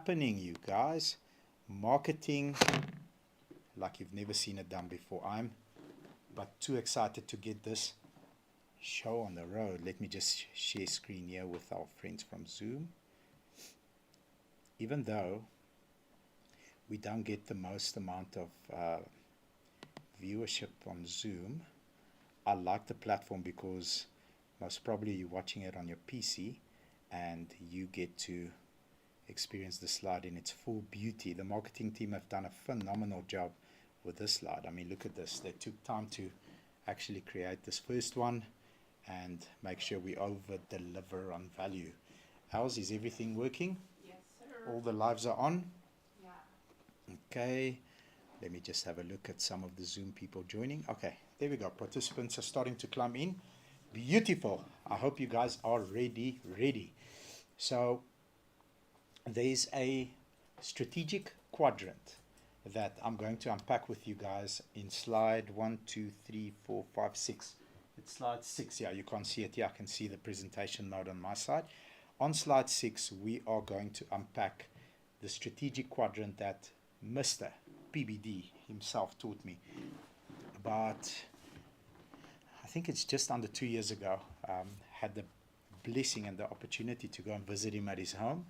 happening, you guys? Marketing like you've never seen it done before. I'm but too excited to get this show on the road. Let me just share screen here with our friends from Zoom. Even though we don't get the most amount of viewership on Zoom, I like the platform because most probably you're watching it on your PC and you get to experience the slide in its full beauty. The marketing team have done a phenomenal job with this slide. I mean, look at this. They took time to actually create this first one and make sure we over deliver on value. How's is everything working? Yes, sir. All the lives are on? Yeah. Okay. Let me just have a look at some of the Zoom people joining. Okay, there we go. Participants are starting to climb in. Beautiful. I hope you guys are ready. So there's a strategic quadrant that I'm going to unpack with you guys in slide 1, 2, 3, 4, 5, 6. It's slide 6. Yeah, you can't see it here. I can see the presentation mode on my side. On slide 6, we are going to unpack the strategic quadrant that Mr. PBD himself taught me about, I think it's just under 2 years ago. Had the blessing and the opportunity to go and visit him at his home.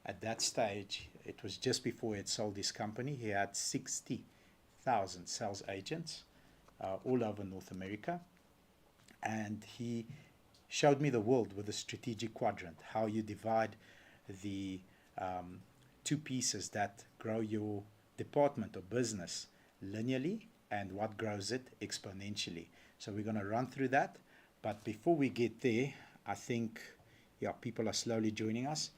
At that stage, it was just before he had sold his company. He had 60,000 sales agents all over North America. And he showed me the world with a strategic quadrant, how you divide the two pieces that grow your department or business linearly and what grows it exponentially. So we're going to run through that. But before we get there, I think, yeah, people are slowly joining us.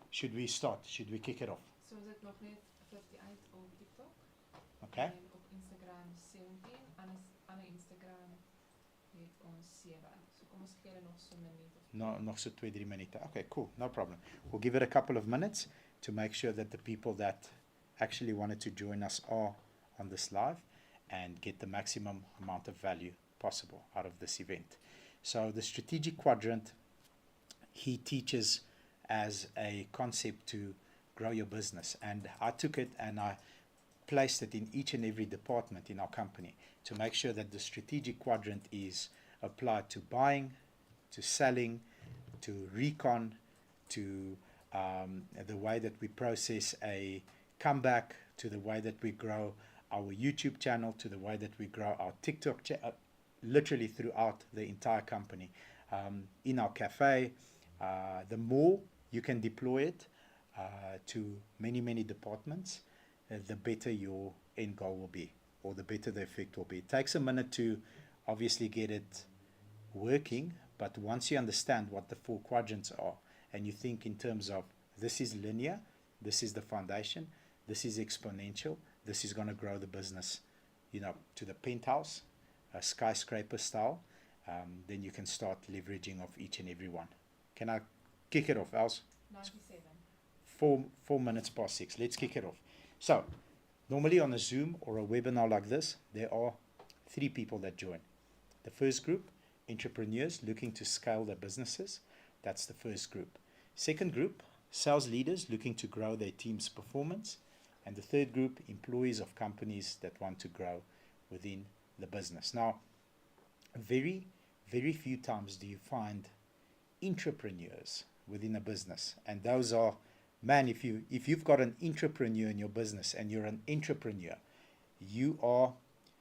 Should we start? Should we kick it off? Zo is het nog net 58 op TikTok. Okay. En op Instagram 17. Aan Instagram heeft ons 7. So kom ons gee hulle nog so 'n minuut of No, nog so 2-3 minute. Okay, cool. No problem. We'll give it a couple of minutes to make sure that the people that actually wanted to join us are on this live and get the maximum amount of value possible out of this event. So the strategic quadrant, he teaches as a concept to grow your business. And I took it and I placed it in each and every department in our company to make sure that the strategic quadrant is applied to buying, to selling, to recon, to the way that we process a comeback, to the way that we grow our YouTube channel, to the way that we grow our TikTok channel, literally throughout the entire company. In our cafe, the more you can deploy it to many departments, the better your end goal will be, or the better the effect will be. It takes a minute to obviously get it working, but once you understand what the 4 quadrants are, and you think in terms of this is linear, this is the foundation, this is exponential, this is going to grow the business, you know, to the penthouse, skyscraper style, then you can start leveraging of each and every one. Can I kick it off, Els? 97. 4 minutes past 6. Let's kick it off. So, normally on a Zoom or a webinar like this, there are 3 people that join. The first group, entrepreneurs looking to scale their businesses. That's the first group. Second group, sales leaders looking to grow their team's performance. And the third group, employees of companies that want to grow within the business. Now, very few times do you find entrepreneurs within a business, and those are, man, if you've got an entrepreneur in your business and you're an entrepreneur, you are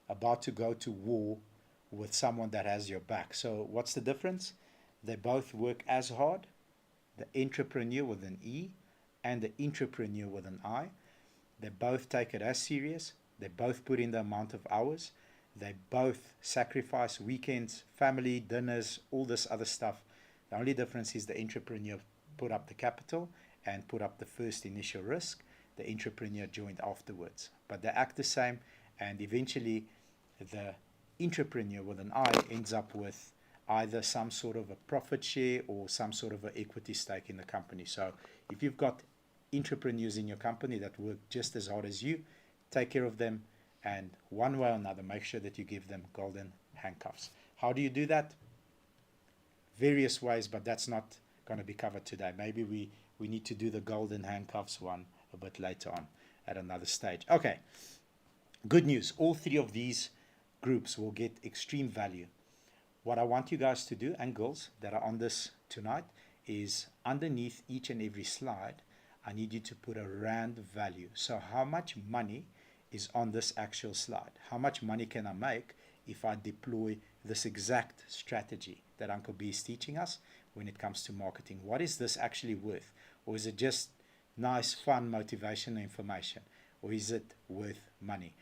about to go to war with someone that has your back. So what's the difference? They both work as hard, the entrepreneur with an E and the entrepreneur with an I. They both take it as serious. They both put in the amount of hours. They both sacrifice weekends, family, dinners, all this other stuff. The only difference is the entrepreneur put up the capital and put up the first initial risk. The entrepreneur joined afterwards. But they act the same, and eventually the entrepreneur with an I ends up with either some sort of a profit share or some sort of an equity stake in the company. So if you've got entrepreneurs in your company that work just as hard as you, take care of them, and one way or another, make sure that you give them golden handcuffs. How do you do that? Various ways, but that's not going to be covered today. Maybe we need to do the golden handcuffs one a bit later on at another stage. Okay, good news. All three of these groups will get extreme value. What I want you guys to do, and girls that are on this tonight, is underneath each and every slide, I need you to put a rand value. So how much money is on this actual slide? How much money can I make if I deploy this exact strategy that Uncle B is teaching us when it comes to marketing? What is this actually worth? Or is it just nice, fun, motivational information? Or is it worth money?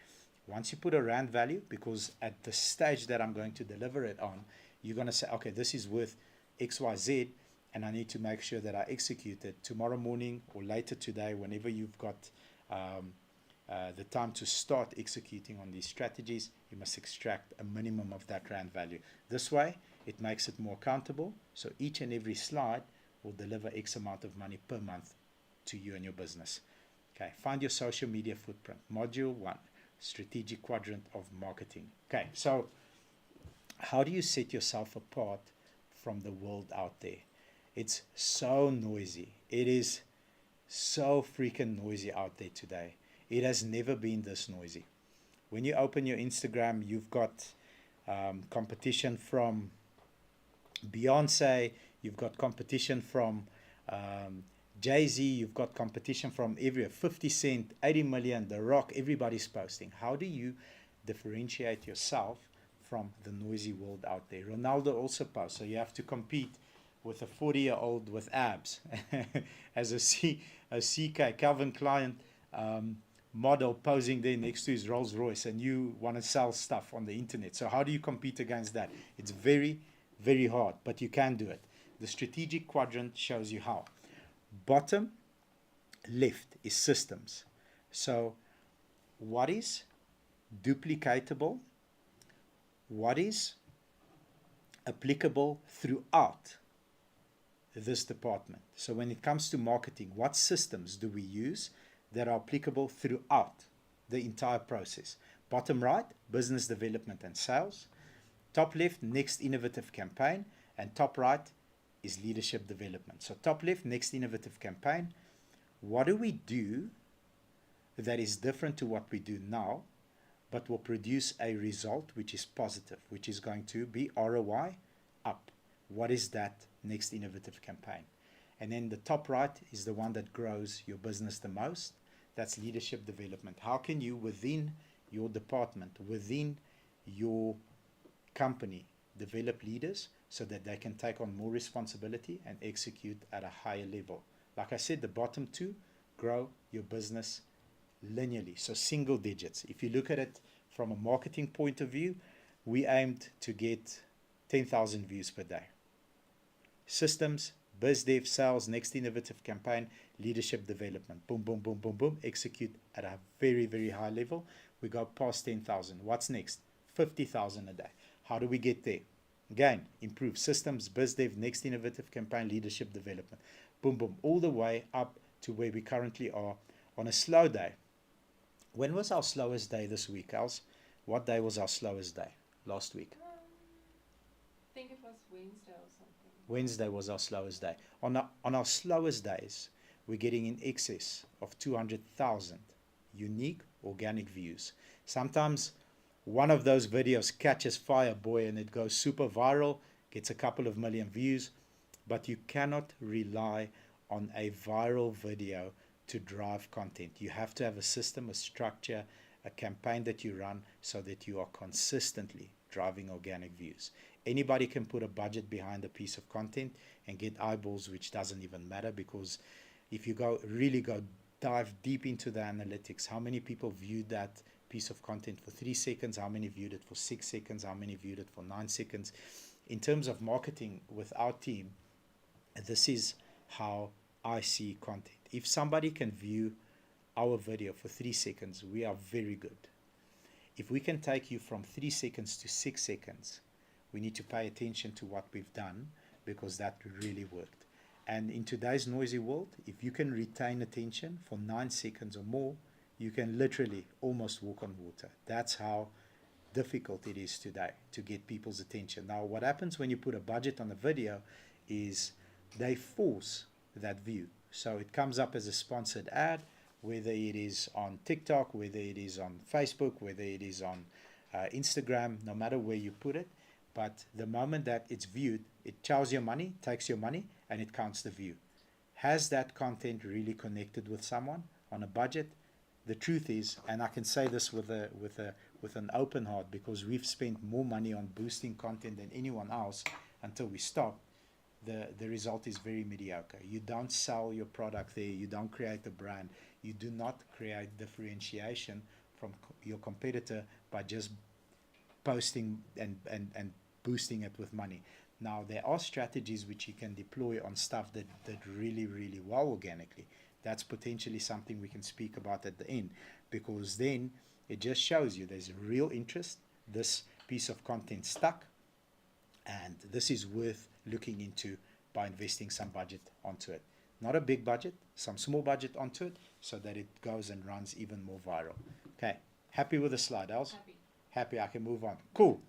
Once you put a rand value, because at the stage that I'm going to deliver it on, you're going to say, okay, this is worth XYZ, and I need to make sure that I execute it tomorrow morning or later today, whenever you've got the time to start executing on these strategies. You must extract a minimum of that rand value. This way, it makes it more accountable. So each and every slide will deliver X amount of money per month to you and your business. Okay, find your social media footprint. Module 1, strategic quadrant of marketing. Okay, so how do you set yourself apart from the world out there? It's so noisy. It is so freaking noisy out there today. It has never been this noisy. When you open your Instagram, you've got competition from Beyonce, you've got competition from Jay-Z, you've got competition from everywhere. 50 Cent, 80 million, The Rock, everybody's posting. How do you differentiate yourself from the noisy world out there? Ronaldo also posts, so you have to compete with a 40-year-old with abs as a CK, Calvin Klein model posing there next to his Rolls Royce, and you want to sell stuff on the internet. So how do you compete against that? It's very, very hard, but you can do it. The strategic quadrant shows you how. Bottom left is systems. So what is duplicatable? What is applicable throughout this department? So when it comes to marketing, what systems do we use that are applicable throughout the entire process? Bottom right, business development and sales. Top left, next innovative campaign. And top right is leadership development. So top left, next innovative campaign. What do we do that is different to what we do now, but will produce a result which is positive, which is going to be ROI up? What is that next innovative campaign? And then the top right is the one that grows your business the most. That's leadership development. How can you, within your department, within your company, develop leaders so that they can take on more responsibility and execute at a higher level? Like I said, the bottom two, grow your business linearly, so single digits. If you look at it from a marketing point of view, we aimed to get 10,000 views per day. Systems, biz dev, sales, next innovative campaign, leadership development. Boom, boom, boom, boom, boom. Execute at a very, very high level. We go past 10,000. What's next? 50,000 a day. How do we get there? Again, improve systems, biz dev, next innovative campaign, leadership development. Boom, boom. All the way up to where we currently are on a slow day. When was our slowest day this week, Els? What day was our slowest day last week? I think it was Wednesday or something. Wednesday was our slowest day. On our slowest days, we're getting in excess of 200,000 unique organic views. Sometimes one of those videos catches fire, boy, and it goes super viral, gets a couple of million views, but you cannot rely on a viral video to drive content. You have to have a system, a structure, a campaign that you run so that you are consistently driving organic views. Anybody can put a budget behind a piece of content and get eyeballs, which doesn't even matter, because if you really go dive deep into the analytics, how many people viewed that piece of content for 3 seconds, how many viewed it for 6 seconds, how many viewed it for 9 seconds. In terms of marketing with our team, this is how I see content. If somebody can view our video for 3 seconds, we are very good. If we can take you from 3 seconds to 6 seconds, we need to pay attention to what we've done, because that really worked. And in today's noisy world, if you can retain attention for 9 seconds or more, you can literally almost walk on water. That's how difficult it is today to get people's attention. Now, what happens when you put a budget on a video is they force that view. So it comes up as a sponsored ad, whether it is on TikTok, whether it is on Facebook, whether it is on Instagram, no matter where you put it. But the moment that it's viewed, it chows your money, takes your money, and it counts the view. Has that content really connected with someone on a budget? The truth is, and I can say this with an open heart, because we've spent more money on boosting content than anyone else until we stop. The result is very mediocre. You don't sell your product there. You don't create a brand. You do not create differentiation from your competitor by just posting and boosting it with money. Now, there are strategies which you can deploy on stuff that really, really well organically. That's potentially something we can speak about at the end, because then it just shows you there's a real interest. This piece of content stuck, and this is worth looking into by investing some budget onto it. Not a big budget, some small budget onto it, so that it goes and runs even more viral. Okay, happy with the slide, Els? Happy. Happy, I can move on. Cool.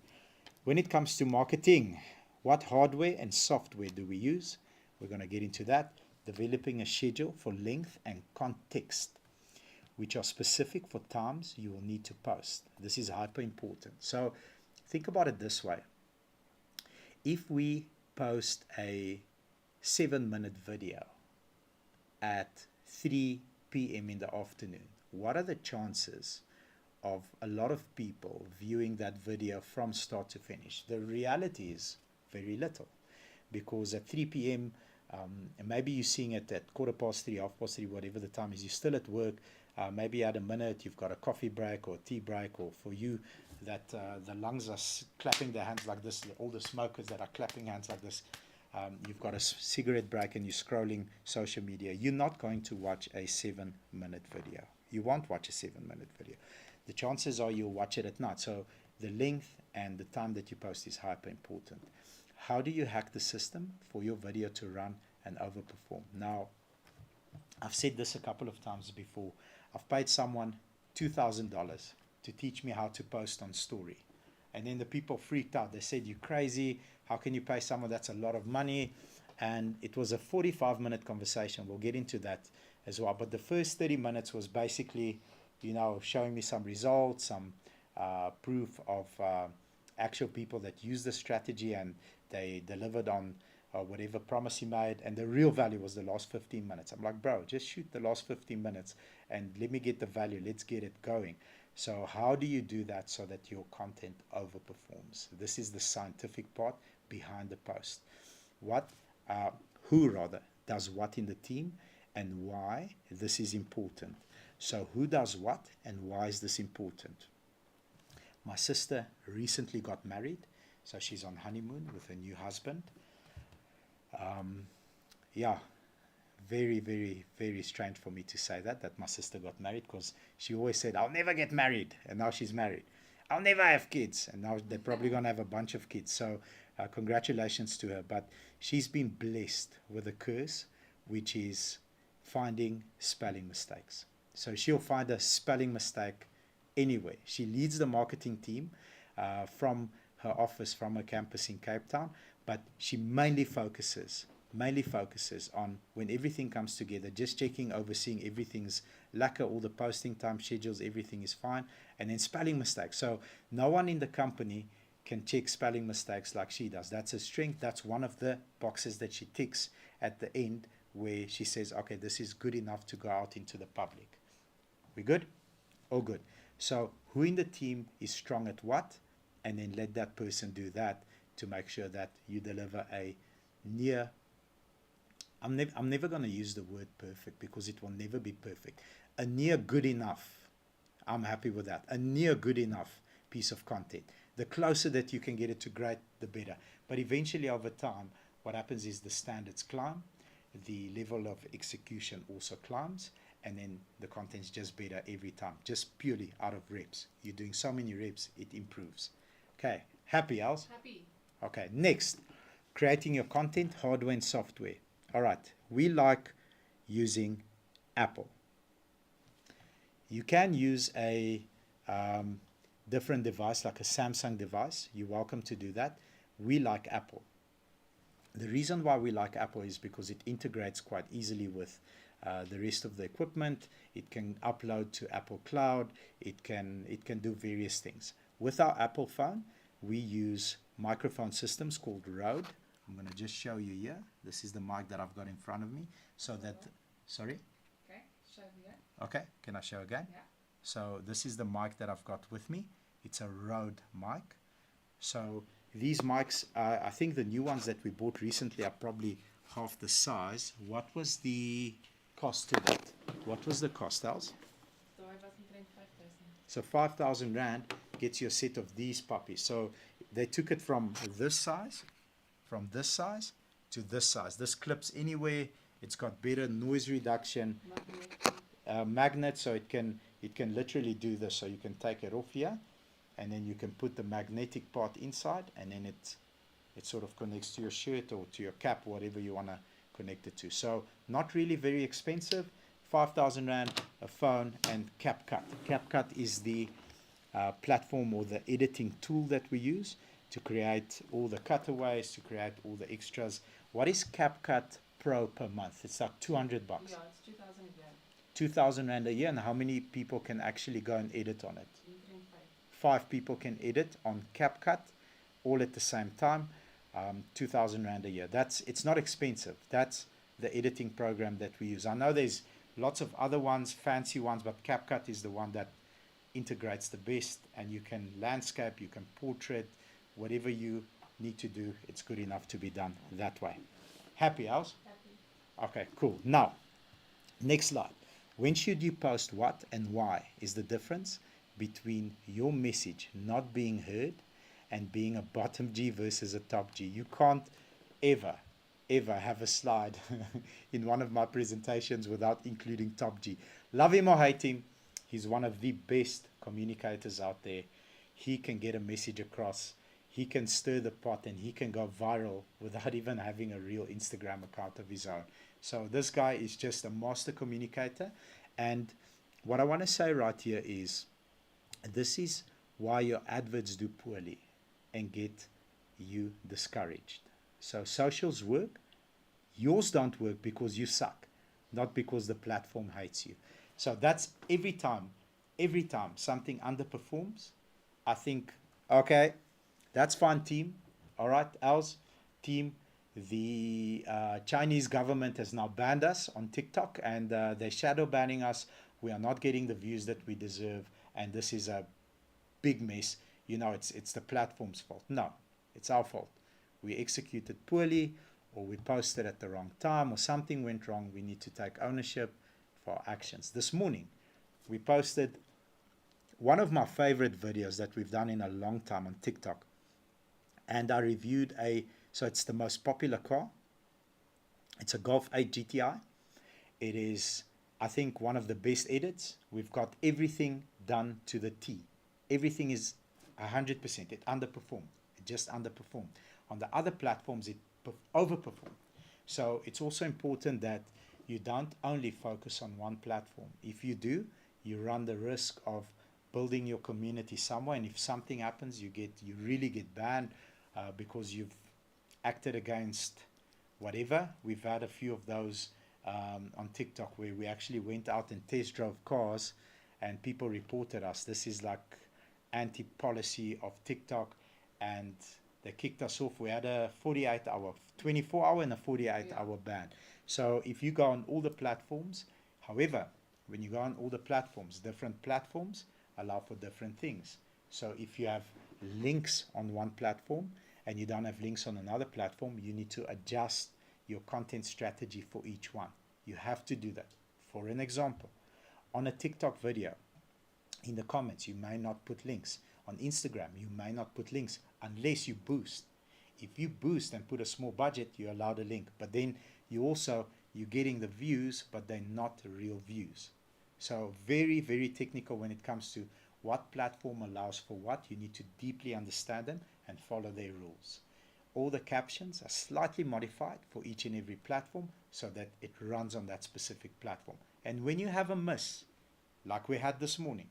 When it comes to marketing, what hardware and software do we use? We're going to get into that. Developing a schedule for length and context, which are specific for times you will need to post. This is hyper important. So think about it this way. If we post a 7-minute video at 3 p.m. in the afternoon, what are the chances of a lot of people viewing that video from start to finish? The reality is very little, because at 3 p.m. And maybe you're seeing it at 3:15, 3:30, whatever the time is, you're still at work, maybe you had a minute, you've got a coffee break or a tea break, or for you that the lungs are clapping their hands like this, all the smokers that are clapping hands like this, you've got a cigarette break and you're scrolling social media. You're not going to watch a 7-minute video. You won't watch a 7-minute video. The chances are you'll watch it at night. So the length and the time that you post is hyper important. How do you hack the system for your video to run and overperform? Now, I've said this a couple of times before. I've paid someone $2,000 to teach me how to post on Story. And then the people freaked out. They said, "You're crazy. How can you pay someone? That's a lot of money." And it was a 45-minute conversation. We'll get into that as well. But the first 30 minutes was basically, showing me some results, some proof of actual people that used the strategy and they delivered on whatever promise he made. And the real value was the last 15 minutes. I'm like, bro, just shoot the last 15 minutes and let me get the value. Let's get it going. So how do you do that so that your content overperforms? This is the scientific part behind the post. Who does what in the team, and why this is important. So who does what and why is this important? My sister recently got married, so she's on honeymoon with her new husband. Very, very, very strange for me to say that my sister got married, because she always said, "I'll never get married," and now she's married. "I'll never have kids," and now they're probably going to have a bunch of kids. So congratulations to her. But she's been blessed with a curse, which is finding spelling mistakes. So she'll find a spelling mistake anywhere. She leads the marketing team from her office, from her campus in Cape Town, but she mainly focuses on, when everything comes together, just checking, overseeing everything's lacquer, all the posting time schedules, everything is fine, and then spelling mistakes. So no one in the company can check spelling mistakes like she does. That's a strength. That's one of the boxes that she ticks at the end, where she says, okay, this is good enough to go out into the public. We good? All good. So who in the team is strong at what, and then let that person do that to make sure that you deliver a near, I'm never going to use the word perfect, because it will never be perfect. A near good enough. I'm happy with that. A near good enough piece of content. The closer that you can get it to great, the better. But eventually over time, what happens is the standards climb, the level of execution also climbs, and then the content's just better every time, just purely out of reps. You're doing so many reps, it improves. Okay, happy, Els? Happy. Okay, next, creating your content, hardware and software. All right, we like using Apple. You can use a different device, like a Samsung device. You're welcome to do that. We like Apple. The reason why we like Apple is because it integrates quite easily with the rest of the equipment. It can upload to Apple Cloud. It can do various things. With our Apple phone, we use microphone systems called Rode. I'm going to just show you here. This is the mic that I've got in front of me. So that, sorry? Okay, show here. Okay, can I show again? Yeah. So this is the mic that I've got with me. It's a Rode mic. So these mics, I think the new ones that we bought recently are probably half the size. What was the cost to that? What was the cost, Els? So 5,000 Rand gets you a set of these puppies. So they took it from this size to this size. This clips anywhere. It's got better noise reduction, magnet, so it can literally do this. So you can take it off here, and then you can put the magnetic part inside, and then it sort of connects to your shirt or to your cap, whatever you want to connect it to. So not really very expensive. 5,000 Rand, a phone, and CapCut. CapCut is the platform or the editing tool that we use to create all the cutaways, to create all the extras. What is CapCut Pro per month? It's like 200 bucks. Yeah, it's 2,000 a year. 2,000 Rand a year, and how many people can actually go and edit on it? 5 people can edit on CapCut all at the same time. 2,000 Rand a year. It's not expensive. That's the editing program that we use. I know there's lots of other ones, fancy ones, but CapCut is the one that integrates the best, and you can landscape, you can portrait, whatever you need to do, it's good enough to be done that way. Happy, Els? Happy. Okay, cool. Now, next slide. When should you post what and why is the difference between your message not being heard and being a bottom G versus a top G. You can't ever have a slide in one of my presentations without including top G. Love him or hate him, he's one of the best communicators out there. He can get a message across, he can stir the pot, and he can go viral without even having a real Instagram account of his own. So this guy is just a master communicator. And what I want to say right here is, this is why your adverts do poorly and get you discouraged. So socials work, yours don't work because you suck, not because the platform hates you. So that's every time something underperforms, I think, okay, that's fine, team. All right, Els, team, the Chinese government has now banned us on TikTok, and they're shadow banning us. We are not getting the views that we deserve, and this is a big mess. You know, it's the platform's fault. No, it's our fault. We executed poorly, or we posted at the wrong time, or something went wrong. We need to take ownership for our actions. This morning, we posted one of my favorite videos that we've done in a long time on TikTok. And I reviewed so it's the most popular car. It's a Golf 8 GTI. It is, I think, one of the best edits. We've got everything done to the T. Everything is 100%. It underperformed. It just underperformed. On the other platforms, it overperformed. So it's also important that you don't only focus on one platform. If you do, you run the risk of building your community somewhere, and if something happens, you really get banned because you've acted against whatever. We've had a few of those on TikTok where we actually went out and test drove cars, and people reported us. This is like anti-policy of TikTok, and they kicked us off. We had a 24-hour and a 48-hour ban. So if you go on all the platforms, however, when you go on all the platforms, different platforms allow for different things. So if you have links on one platform and you don't have links on another platform, you need to adjust your content strategy for each one. You have to do that. For an example, on a TikTok video, in the comments, you may not put links. On Instagram, you may not put links unless you boost. If you boost and put a small budget, you're allowed a link. But then you're getting the views, but they're not real views. So very, very technical when it comes to what platform allows for what. You need to deeply understand them and follow their rules. All the captions are slightly modified for each and every platform so that it runs on that specific platform. And when you have a miss, like we had this morning,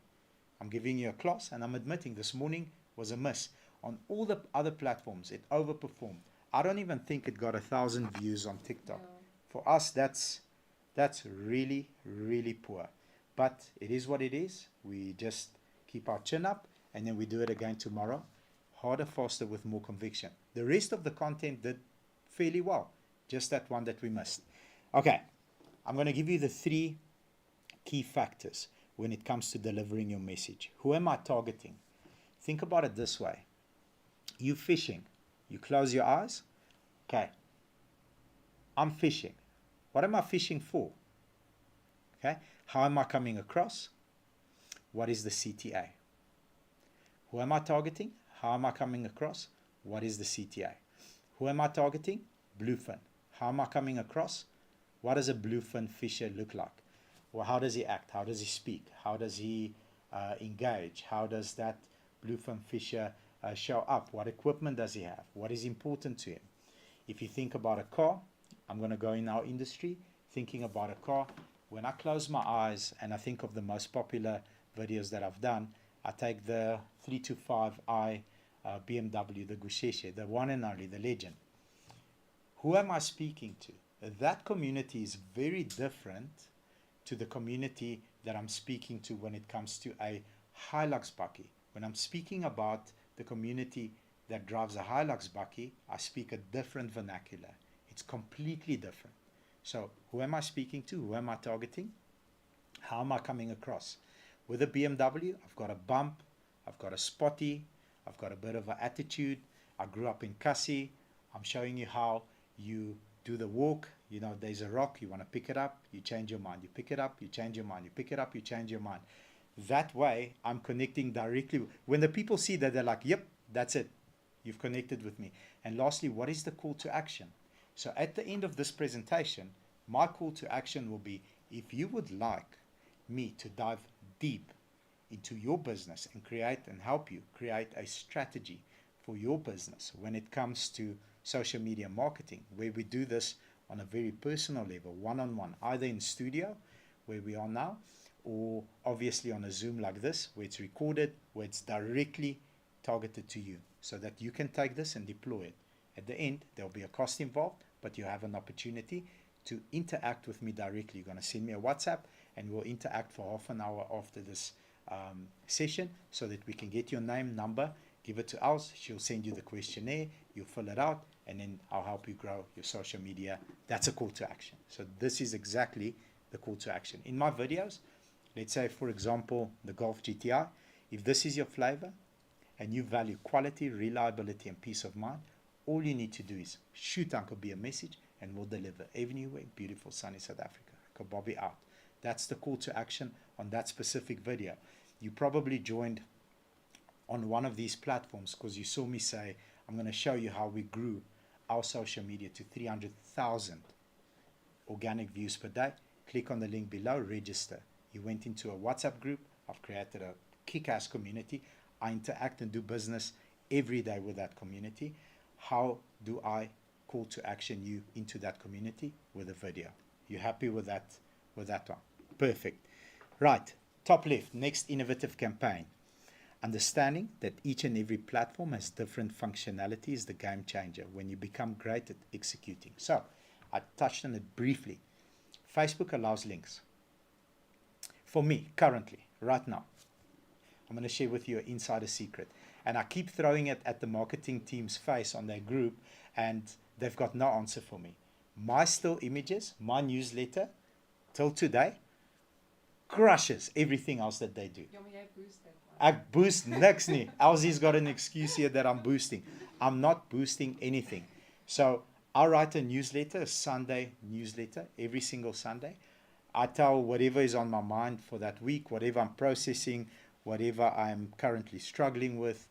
I'm giving you a class and I'm admitting this morning was a miss. On all the other platforms, it overperformed. I don't even think it got 1,000 views on TikTok. No. For us, that's That's really, really poor. But it is what it is. We just keep our chin up and then we do it again tomorrow. Harder, faster, with more conviction. The rest of the content did fairly well. Just that one that we missed. Okay, I'm going to give you the 3 key factors when it comes to delivering your message. Who am I targeting? Think about it this way. You fishing. You close your eyes. Okay, I'm fishing. What am I fishing for? Okay, how am I coming across? What is the CTA? Who am I targeting? How am I coming across? What is the CTA? Who am I targeting? Bluefin. How am I coming across? What does a bluefin fisher look like? Well, how does he act? How does he speak? How does he engage? How does that bluefin fisher show up? What equipment does he have? What is important to him? If you think about a car, I'm going to go in our industry, thinking about a car. When I close my eyes and I think of the most popular videos that I've done, I take the 325i BMW, the Gusheshe, the one and only, the legend. Who am I speaking to? That community is very different to the community that I'm speaking to when it comes to a Hilux bakkie. When I'm speaking about the community that drives a Hilux bakkie, I speak a different vernacular. It's completely different. So who am I speaking to? Who am I targeting? How am I coming across? With a BMW, I've got a bump, I've got a spotty, I've got a bit of an attitude. I grew up in Kasi. I'm showing you how you do the walk. You know, there's a rock, you want to pick it up, you change your mind. You pick it up, you change your mind. You pick it up, you change your mind. That way, I'm connecting directly. When the people see that, they're like, yep, that's it. You've connected with me. And lastly, what is the call to action? So at the end of this presentation, my call to action will be, if you would like me to dive deep into your business and create and help you create a strategy for your business when it comes to social media marketing, where we do this on a very personal level, one-on-one, either in studio where we are now, or obviously on a Zoom like this, where it's recorded, where it's directly targeted to you, so that you can take this and deploy it. At the end, there'll be a cost involved, but you have an opportunity to interact with me directly. You're going to send me a WhatsApp and we'll interact for half an hour after this session, so that we can get your name, number, give it to us. She'll send you the questionnaire, you'll fill it out, and then I'll help you grow your social media. That's a call to action. So this is exactly the call to action. In my videos, let's say, for example, the Golf GTI, if this is your flavor and you value quality, reliability, and peace of mind, all you need to do is shoot Uncle B a message and we'll deliver everywhere. Beautiful, sunny South Africa. Uncle Bobby out. That's the call to action on that specific video. You probably joined on one of these platforms because you saw me say, I'm going to show you how we grew our social media to 300,000 organic views per day. Click on the link below, register. You went into a WhatsApp group. I've created a kick-ass community. I interact and do business every day with that community. How do I call to action you into that community? With a video. You happy with that one? Perfect. Right, top left, next innovative campaign. Understanding that each and every platform has different functionality is the game changer when you become great at executing. So I touched on it briefly. Facebook allows links. For me, currently, right now, I'm going to share with you an insider secret. And I keep throwing it at the marketing team's face on their group, and they've got no answer for me. My still images, my newsletter, till today, crushes everything else that they do. Ja, maar jy boost dit. I boost niks nie. Elsie's got an excuse here that I'm boosting. I'm not boosting anything. So I write a newsletter, a Sunday newsletter, every single Sunday. I tell whatever is on my mind for that week, whatever I'm processing, whatever I'm currently struggling with,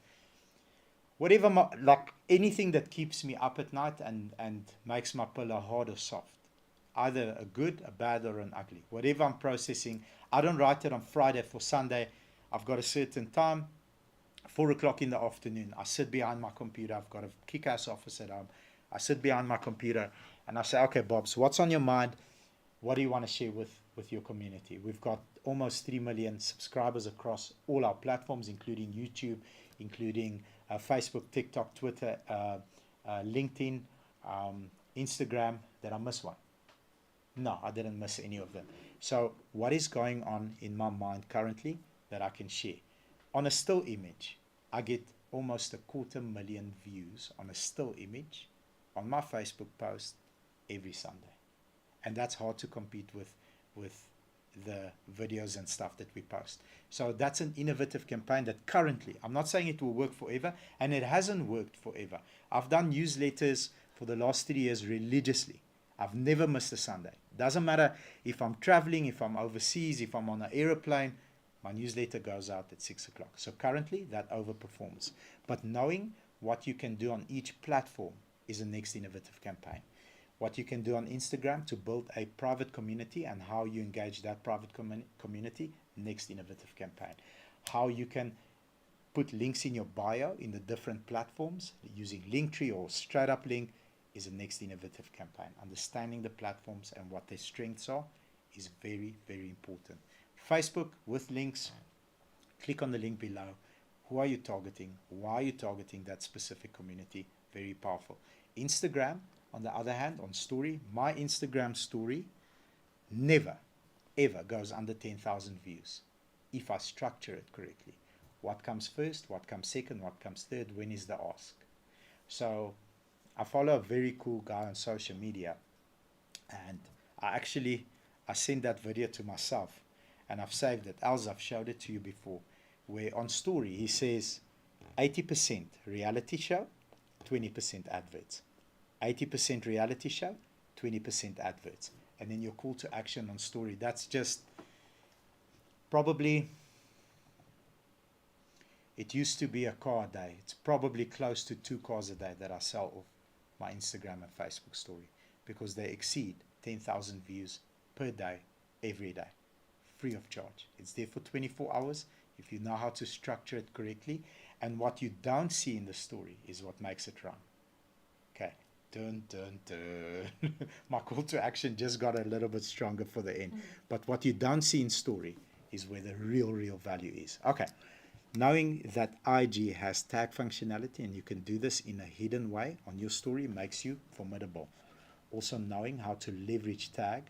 whatever, like anything that keeps me up at night and makes my pillow hard or soft. Either a good, a bad, or an ugly. Whatever I'm processing, I don't write it on Friday for Sunday. I've got a certain time, 4 o'clock in the afternoon. I sit behind my computer. I've got a kick-ass office at home. I sit behind my computer and I say, okay, Bobs, what's on your mind? What do you want to share with your community? We've got almost 3 million subscribers across all our platforms, including YouTube, including Facebook, TikTok, Twitter, LinkedIn, Instagram. Did I miss one? No, I didn't miss any of them. So, what is going on in my mind currently that I can share? On a still image, I get almost 250,000 views on a still image on my Facebook post every Sunday. And that's hard to compete with the videos and stuff that we post. So that's an innovative campaign that currently, I'm not saying it will work forever, and it hasn't worked forever. I've done newsletters for the last 3 years religiously. I've never missed a Sunday. Doesn't matter if I'm traveling, if I'm overseas, if I'm on an aeroplane, my newsletter goes out at 6 o'clock. So currently that overperforms. But knowing what you can do on each platform is the next innovative campaign. What you can do on Instagram to build a private community and how you engage that private community, next innovative campaign. How you can put links in your bio in the different platforms using Linktree or straight up link is the next innovative campaign. Understanding the platforms and what their strengths are is very, very important. Facebook with links, click on the link below. Who are you targeting? Why are you targeting that specific community? Very powerful. Instagram, on the other hand, on story, my Instagram story never, ever goes under 10,000 views if I structure it correctly. What comes first, what comes second, what comes third, when is the ask? So I follow a very cool guy on social media, and I sent that video to myself, and I've saved it. Else I've showed it to you before, where on story he says 80% reality show, 20% adverts. 80% reality show, 20% adverts. And then your call to action on story. That's just probably, it used to be a car a day. It's probably close to 2 cars a day that I sell off my Instagram and Facebook story because they exceed 10,000 views per day, every day, free of charge. It's there for 24 hours if you know how to structure it correctly. And what you don't see in the story is what makes it run. Okay. Dun, dun, dun. My call to action just got a little bit stronger for the end. But what you don't see in story is where the real value is. Okay. Knowing that IG has tag functionality and you can do this in a hidden way on your story makes you formidable. Also knowing how to leverage tag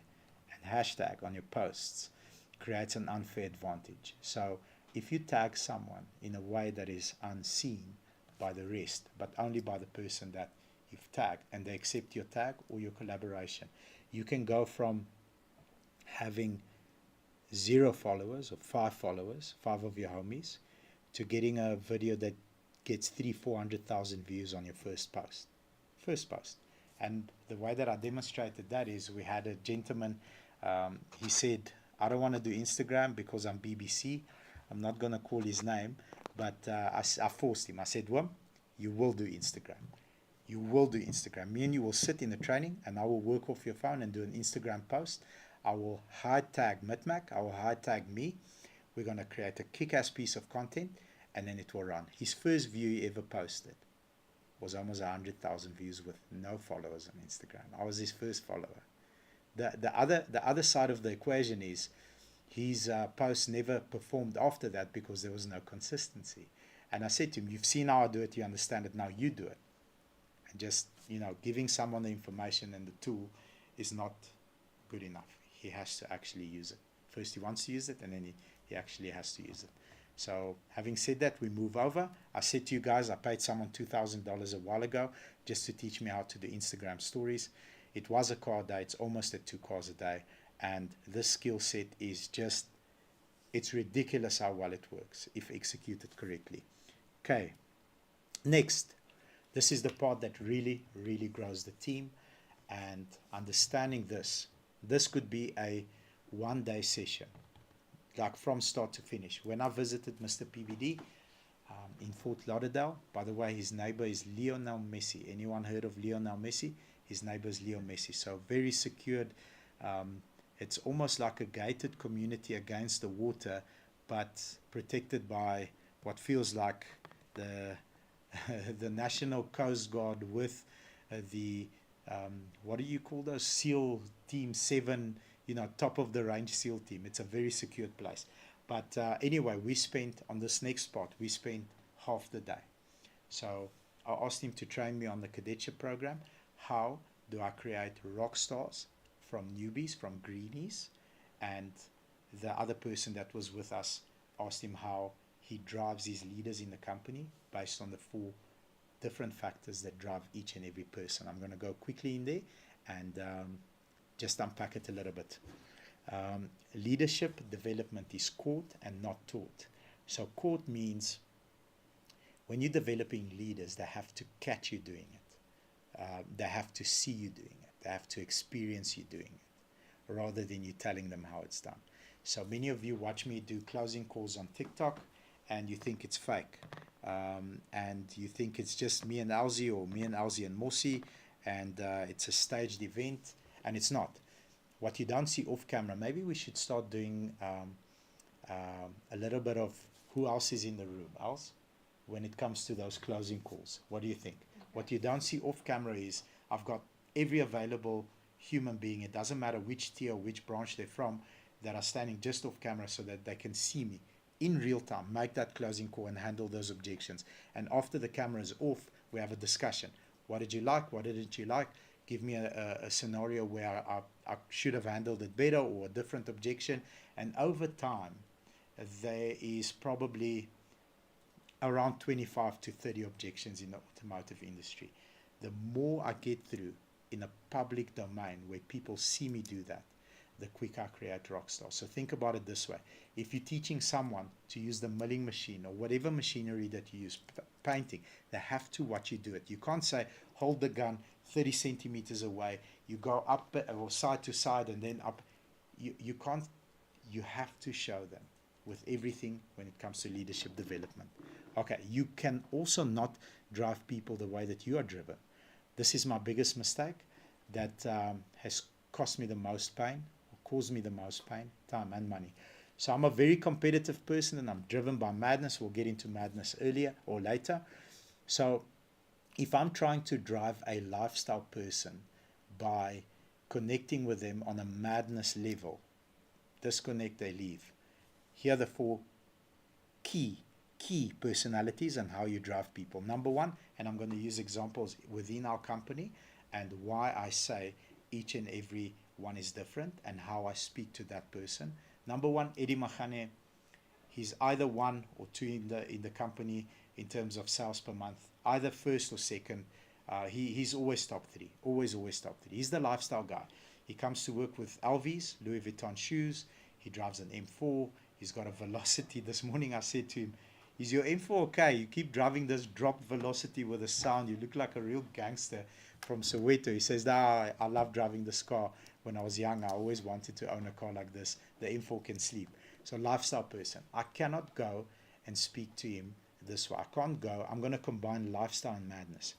and hashtag on your posts creates an unfair advantage. So if you tag someone in a way that is unseen by the rest, but only by the person that you've tagged, and they accept your tag or your collaboration, you can go from having 0 followers or 5 followers, 5 of your homies, to getting a video that gets 300,000-400,000 views on your first post. And the way that I demonstrated that is we had a gentleman, he said, I don't want to do Instagram because I'm BBC. I'm not going to call his name, but I forced him. I said, well, you will do Instagram. You will do Instagram. Me and you will sit in the training and I will work off your phone and do an Instagram post. I will hide tag Mitmac. I will hide tag me. We're going to create a kick-ass piece of content and then it will run. His first view he ever posted was almost 100,000 views with no followers on Instagram. I was his first follower. The other side of the equation is his posts never performed after that because there was no consistency. And I said to him, you've seen how I do it, you understand it, now you do it. And just, giving someone the information and the tool is not good enough. He has to actually use it. First he wants to use it and then he actually has to use it. So having said that, we move over. I said to you guys, I paid someone $2,000 a while ago just to teach me how to do Instagram stories. It was a car a day. It's almost at 2 cars a day. And this skill set is just, it's ridiculous how well it works if executed correctly. Okay, next. This is the part that really grows the team, and understanding this could be a 1-day session, like from start to finish. When I visited Mr. PBD in Fort Lauderdale, by the way, his neighbor is Lionel Messi. Anyone heard of Lionel Messi? His neighbor is Leo Messi. So very secured. It's almost like a gated community against the water, but protected by what feels like the National Coast Guard with the what do you call those SEAL Team 7, top of the range SEAL team. It's a very secured place. But anyway, we spent on this next spot, we spent half the day. So I asked him to train me on the cadetship program. How do I create rock stars from newbies, from greenies, and the other person that was with us asked him how he drives his leaders in the company based on the 4 different factors that drive each and every person. I'm going to go quickly in there and just unpack it a little bit. Leadership development is caught and not taught. So caught means when you're developing leaders, they have to catch you doing it. They have to see you doing it. They have to experience you doing it, rather than you telling them how it's done. So many of you watch me do closing calls on TikTok, and you think it's fake. And you think it's just me and Elsie, or me and Elsie and Mossy, and it's a staged event, and it's not. What you don't see off camera, maybe we should start doing a little bit of who else is in the room, else, when it comes to those closing calls. What do you think? Okay. What you don't see off camera is I've got every available human being, it doesn't matter which tier or which branch they're from, that are standing just off camera so that they can see me in real time, make that closing call and handle those objections. And after the camera is off, we have a discussion. What did you like? What didn't you like? Give me a scenario where I should have handled it better, or a different objection. And over time, there is probably around 25 to 30 objections in the automotive industry. The more I get through in a public domain where people see me do that, the quicker I create rockstar. So think about it this way. If you're teaching someone to use the milling machine or whatever machinery that you use, painting, they have to watch you do it. You can't say, hold the gun 30 centimeters away, you go up or side to side and then up. You can't, you have to show them with everything when it comes to leadership development. Okay, you can also not drive people the way that you are driven. This is my biggest mistake that has cost me the most pain, or caused me the most pain, time and money. So I'm a very competitive person, and I'm driven by madness. We'll get into madness earlier or later. So if I'm trying to drive a lifestyle person by connecting with them on a madness level, disconnect, they leave. Here are the 4 key personalities and how you drive people. Number 1, and I'm going to use examples within our company and why I say each and every one is different and how I speak to that person. Number 1, Eddie Machane. He's either 1 or 2 in the company in terms of sales per month, either first or second. He's always top 3, always top 3. He's the lifestyle guy. He comes to work with Alvis, Louis Vuitton shoes. He drives an M4. He's got a velocity. This morning I said to him, is your M4 okay? You keep driving this drop velocity with a sound. You look like a real gangster from Soweto. He says, I love driving this car. When I was young, I always wanted to own a car like this. The M4 can sleep. So lifestyle person. I cannot go and speak to him this way. I can't go. I'm going to combine lifestyle and madness.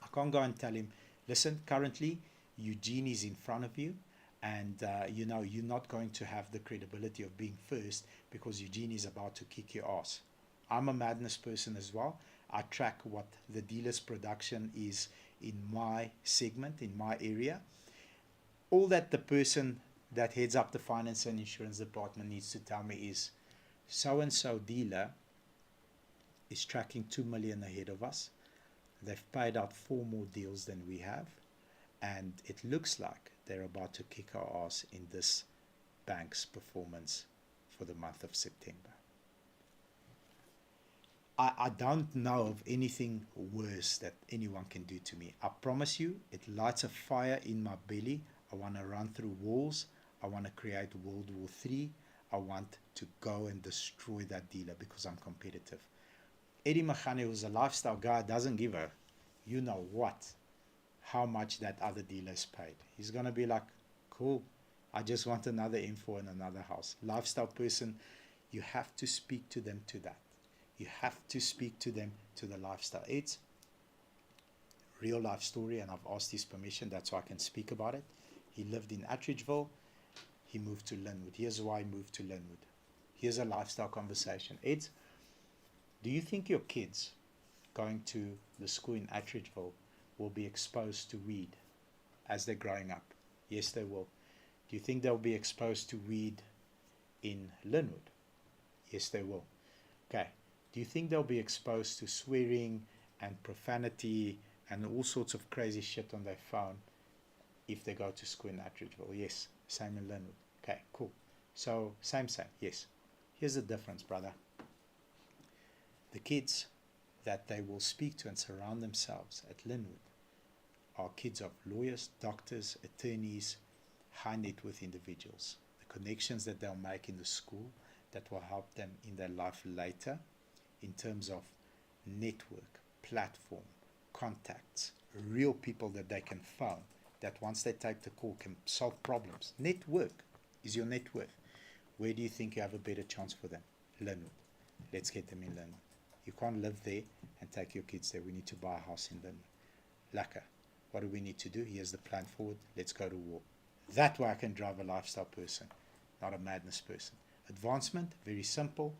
I can't go and tell him, listen, currently Eugene is in front of you, and you're not going to have the credibility of being first because Eugene is about to kick your ass. I'm a madness person as well. I track what the dealer's production is in my segment, in my area. All that the person that heads up the finance and insurance department needs to tell me is, so-and-so dealer is tracking 2 million ahead of us. They've paid out 4 more deals than we have, and it looks like they're about to kick our ass in this bank's performance for the month of September. I don't know of anything worse that anyone can do to me. I promise you, it lights a fire in my belly. I want to run through walls. I want to create World War III. I want to go and destroy that dealer because I'm competitive. Eddie Machane, who's a lifestyle guy, doesn't give a you know what, how much that other dealer is paid. He's going to be like, cool, I just want another info in another house. Lifestyle person, you have to speak to them to that. You have to speak to them to the lifestyle. It's real life story, and I've asked his permission. That's why I can speak about it. He lived in Attridgeville. He moved to Linwood. Here's why he moved to Linwood. Here's a lifestyle conversation. Ed, do you think your kids going to the school in Attridgeville will be exposed to weed as they're growing up? Yes, they will. Do you think they'll be exposed to weed in Linwood? Yes, they will. Okay. Do you think they'll be exposed to swearing and profanity and all sorts of crazy shit on their phone if they go to school in Attridgeville. Yes, same in Linwood. Okay, cool. So same, yes. Here's the difference, brother. The kids that they will speak to and surround themselves at Linwood are kids of lawyers, doctors, attorneys, high net worth individuals. The connections that they'll make in the school that will help them in their life later in terms of network, platform, contacts, real people that they can phone, that once they take the call can solve problems. Network is your net worth. Where do you think you have a better chance for them? Linwood. Let's get them in Linwood. You can't live there and take your kids there. We need to buy a house in Linwood. Lekker. What do we need to do? Here's the plan forward. Let's go to war. That way I can drive a lifestyle person, not a madness person. Advancement, very simple.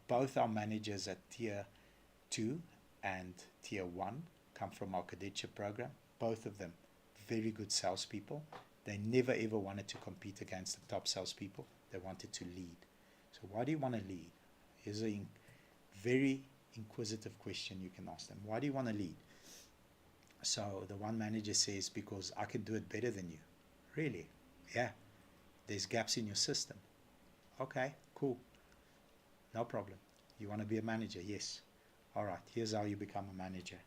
Both our managers at Tier 2 and Tier 1 come from our cadetship program. Both of them very good salespeople. They never ever wanted to compete against the top salespeople. They wanted to lead. So why do you want to lead? Here's a very inquisitive question you can ask them. Why do you want to lead? So the one manager says, because I can do it better than you. Really? Yeah. There's gaps in your system. Okay, cool. No problem. You want to be a manager? Yes. All right, here's how you become a manager.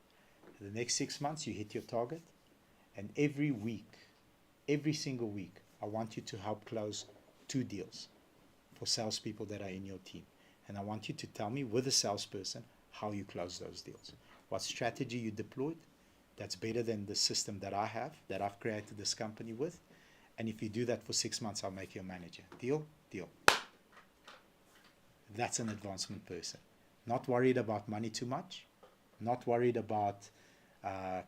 The next 6 months, you hit your target. And every week, every single week, I want you to help close 2 deals for salespeople that are in your team. And I want you to tell me with a salesperson how you close those deals. What strategy you deployed that's better than the system that I have, that I've created this company with. And if you do that for 6 months, I'll make you a manager. Deal? Deal. That's an advancement person. Not worried about money too much. Not worried about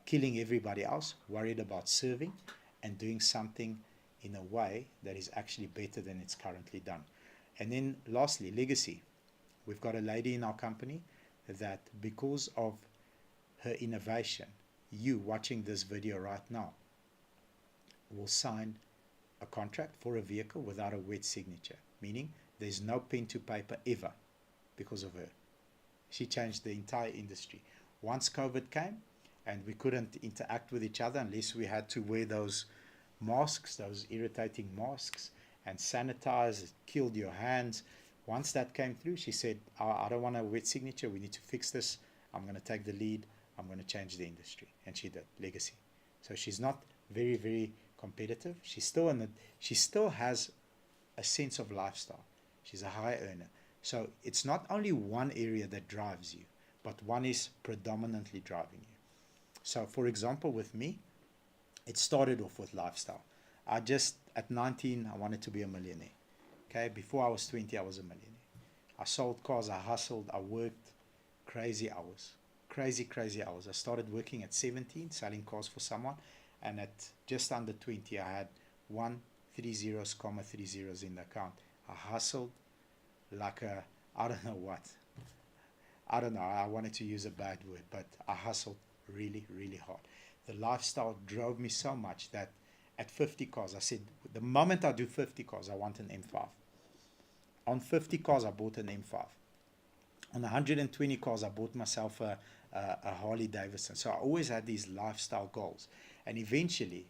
killing everybody else. Worried about serving and doing something in a way that is actually better than it's currently done. And then lastly, legacy. We've got a lady in our company that because of her innovation, you watching this video right now will sign a contract for a vehicle without a wet signature, meaning there's no pen to paper ever because of her. She changed the entire industry. Once COVID came and we couldn't interact with each other unless we had to wear those masks, those irritating masks, and sanitize, it killed your hands. Once that came through, she said, I don't want a wet signature. We need to fix this. I'm going to take the lead. I'm going to change the industry. And she did. Legacy. So she's not very, very competitive. She still has a sense of lifestyle. She's a high earner. So it's not only one area that drives you, but one is predominantly driving you. So for example, with me, it started off with lifestyle. At 19, I wanted to be a millionaire. Okay, before I was 20, I was a millionaire. I sold cars, I hustled, I worked crazy hours. Crazy hours. I started working at 17, selling cars for someone, and at just under 20, I had 1 3 zeros, comma 3 zeros in the account. I hustled like I don't know what. I don't know, I wanted to use a bad word, but I hustled really, really hard. The lifestyle drove me so much that at 50 cars, I said, the moment I do 50 cars, I want an M5. On 50 cars, I bought an M5. On 120 cars, I bought myself a Harley Davidson. So I always had these lifestyle goals. And eventually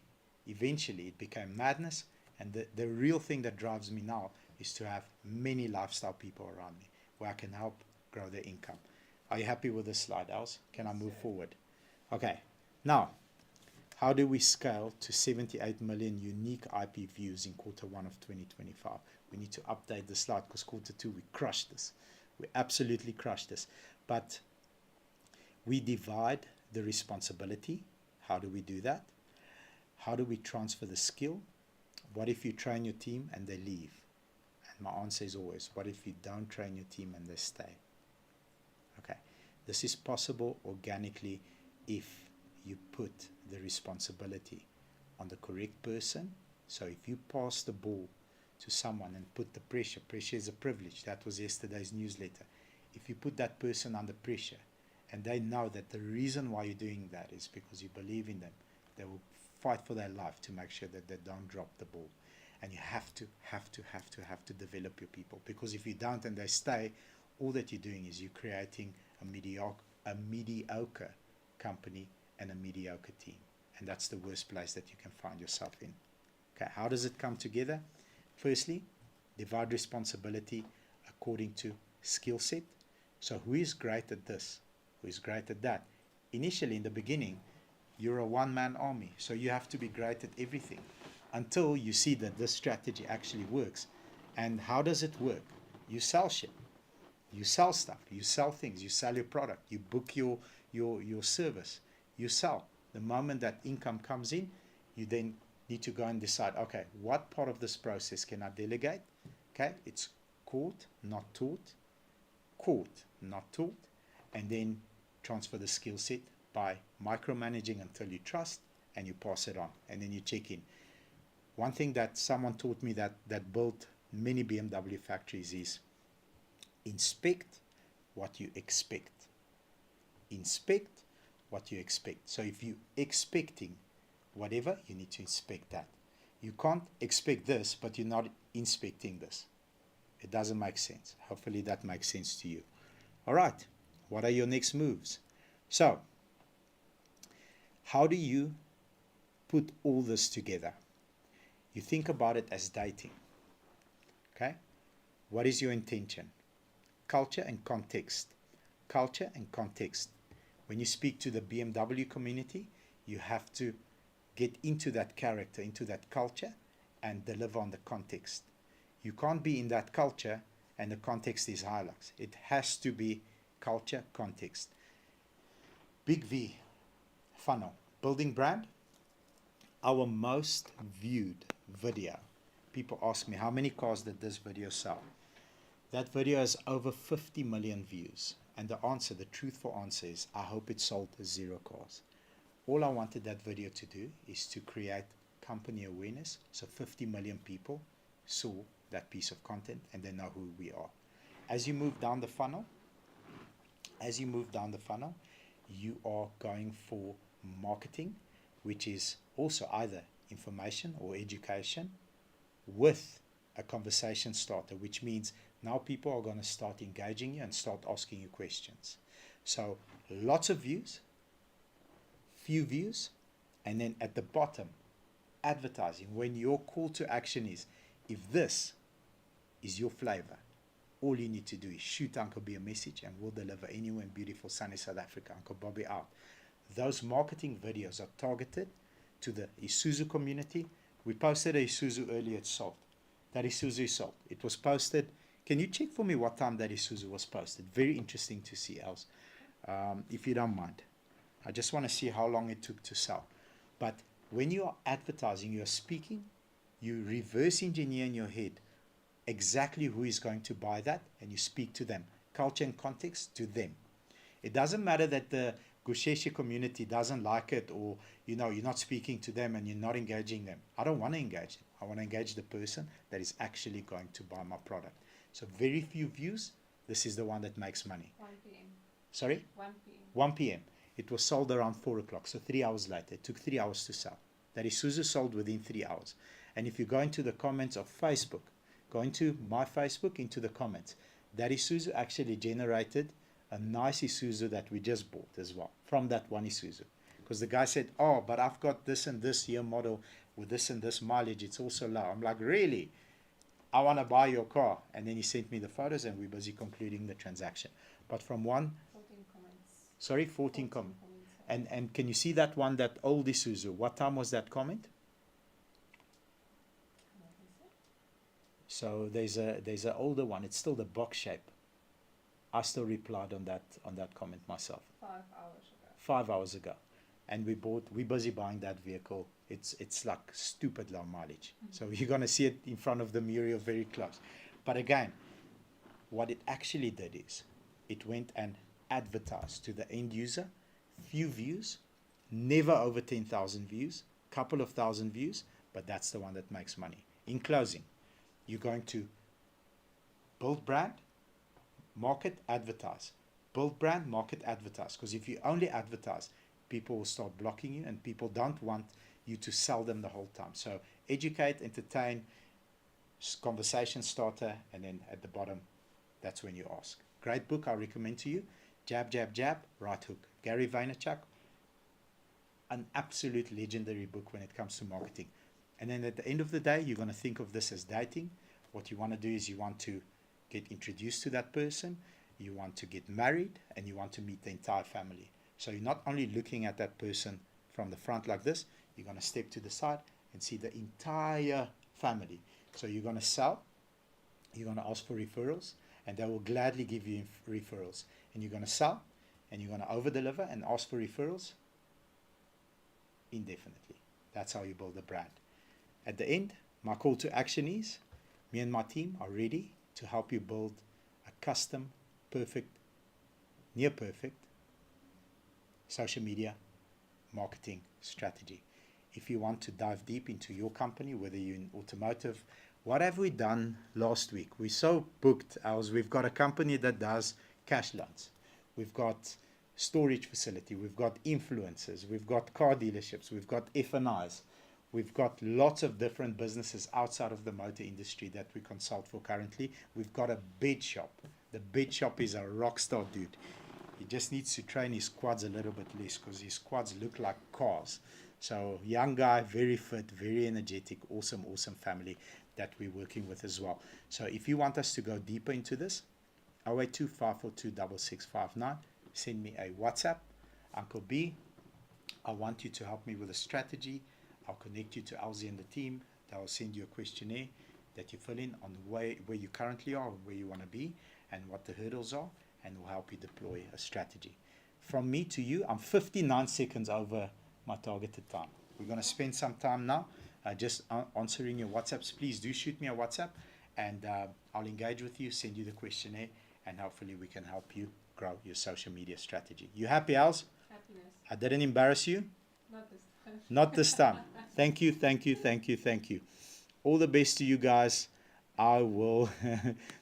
it became madness. And the real thing that drives me now is to have many lifestyle people around me where I can help grow their income. Are you happy with this slide, Els? Can I move forward? Okay. Now, how do we scale to 78 million unique IP views in quarter 1 of 2025? We need to update the slide because quarter 2, we crushed this. We absolutely crushed this. But we divide the responsibility. How do we do that? How do we transfer the skill? What if you train your team and they leave? And my answer is always, what if you don't train your team and they stay? Okay. This is possible organically if you put the responsibility on the correct person. So if you pass the ball to someone and put the pressure is a privilege. That was yesterday's newsletter. If you put that person under pressure and they know that the reason why you're doing that is because you believe in them, they will fight for their life to make sure that they don't drop the ball. And you have to develop your people, because if you don't and they stay, all that you're doing is you're creating a mediocre company and a mediocre team. and that's the worst place that you can find yourself in. Okay, how does it come together? Firstly, divide responsibility according to skill set. So who is great at this? Who is great at that? Initially, in the beginning, you're a one-man army, so you have to be great at everything until you see that this strategy actually works. And how does it work? You sell shit. You sell stuff. You sell things. You sell your product. You book your service. You sell. The moment that income comes in, you then need to go and decide, okay, what part of this process can I delegate? Okay, it's caught, not taught. Caught, not taught. And then transfer the skill set by micromanaging until you trust, and you pass it on, and then you check in. One thing that someone taught me that built many BMW factories is inspect what you expect. Inspect what you expect. So if you're expecting whatever, you need to inspect that. You can't expect this, but you're not inspecting this. It doesn't make sense. Hopefully that makes sense to you. All right, what are your next moves? So, how do you put all this together? You think about it as dating. Okay? What is your intention? Culture and context. Culture and context. When you speak to the BMW community, you have to get into that character, into that culture, and deliver on the context. You can't be in that culture and the context is Hilux. It has to be culture, context. Big V, funnel, building brand. Our most viewed video. People ask me, how many cars did this video sell? That video has over 50 million views. And the answer, the truthful answer is, I hope it sold 0 cars. All I wanted that video to do is to create company awareness. So 50 million people saw that piece of content and they know who we are. As you move down the funnel, you are going for marketing, which is also either information or education with a conversation starter, which means now people are going to start engaging you and start asking you questions. So lots of views, few views, and then at the bottom, advertising, when your call to action is, if this is your flavor, all you need to do is shoot Uncle B a message and we'll deliver anywhere in beautiful sunny South Africa. Uncle Bobby out. Those marketing videos are targeted to the Isuzu community. We posted a Isuzu earlier, it sold. That Isuzu is sold. It was posted. Can you check for me what time that Isuzu was posted? Very interesting to see, else, if you don't mind. I just want to see how long it took to sell. But when you are advertising, you are speaking, you reverse engineer in your head exactly who is going to buy that, and you speak to them. Culture and context to them. It doesn't matter that the Gusheshe community doesn't like it, or you're not speaking to them and you're not engaging them. I don't want to engage them. I want to engage the person that is actually going to buy my product. So very few views. This is the one that makes money. 1 p.m. Sorry? 1 p.m. 1 p.m. It was sold around 4 o'clock, so 3 hours later. It took 3 hours to sell. That Isuzu sold within 3 hours. And if you go into the comments of Facebook, go into my Facebook, into the comments, that Isuzu actually generated a nice Isuzu that we just bought as well, from that one Isuzu. Because the guy said, oh, but I've got this and this year model with this and this mileage, it's also low. I'm like, really? I want to buy your car. And then he sent me the photos and we're busy concluding the transaction. But from 14 comments. 14 comments. And can you see that one, that old Isuzu? What time was that comment? So there's an older one. It's still the box shape. I still replied on that comment myself. 5 hours ago. 5 hours ago. And we're busy buying that vehicle. It's like stupid low mileage. Mm-hmm. So you're going to see it in front of the Muriel very close. But again, what it actually did is it went and advertised to the end user, few views, never over 10,000 views, couple of thousand views, but that's the one that makes money. In closing, you're going to build brand, market, advertise. Build brand, market, advertise. Because if you only advertise, people will start blocking you and people don't want you to sell them the whole time. So educate, entertain, conversation starter, and then at the bottom, that's when you ask. Great book I recommend to you. Jab, jab, jab, right hook. Gary Vaynerchuk. an absolute legendary book when it comes to marketing. And then at the end of the day, you're going to think of this as dating. What you want to do is you want to get introduced to that person, you want to get married, and you want to meet the entire family. So you're not only looking at that person from the front like this, you're going to step to the side and see the entire family. So you're going to sell, you're going to ask for referrals, and they will gladly give you referrals. And you're going to sell, and you're going to over deliver and ask for referrals indefinitely. That's how you build a brand. At the end, my call to action is, me and my team are ready to help you build a custom, perfect, near perfect social media marketing strategy. If you want to dive deep into your company, whether you're in automotive, what have we done last week? We're so booked. We've got a company that does cash loans. We've got storage facility. We've got influencers. We've got car dealerships. We've got F&Is. We've got lots of different businesses outside of the motor industry that we consult for currently. We've got a bed shop. The bed shop is a rock star dude. He just needs to train his quads a little bit less because his quads look like cars. So young guy, very fit, very energetic, awesome, awesome family that we're working with as well. So if you want us to go deeper into this, 0825426659, send me a WhatsApp. Uncle B, I want you to help me with a strategy. I'll connect you to Elsie and the team. They'll send you a questionnaire that you fill in on where you currently are, where you want to be, and what the hurdles are, and we'll help you deploy a strategy. From me to you, I'm 59 seconds over my targeted time. We're going to spend some time now just answering your WhatsApps. Please do shoot me a WhatsApp, and I'll engage with you, send you the questionnaire, and hopefully we can help you grow your social media strategy. You happy, Els? Happiness. I didn't embarrass you? Not this time. Not this time. Thank you, thank you, thank you, thank you. All the best to you guys. I will,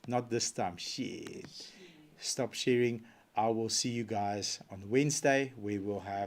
not this time. Shit. Stop sharing. I will see you guys on Wednesday. We will have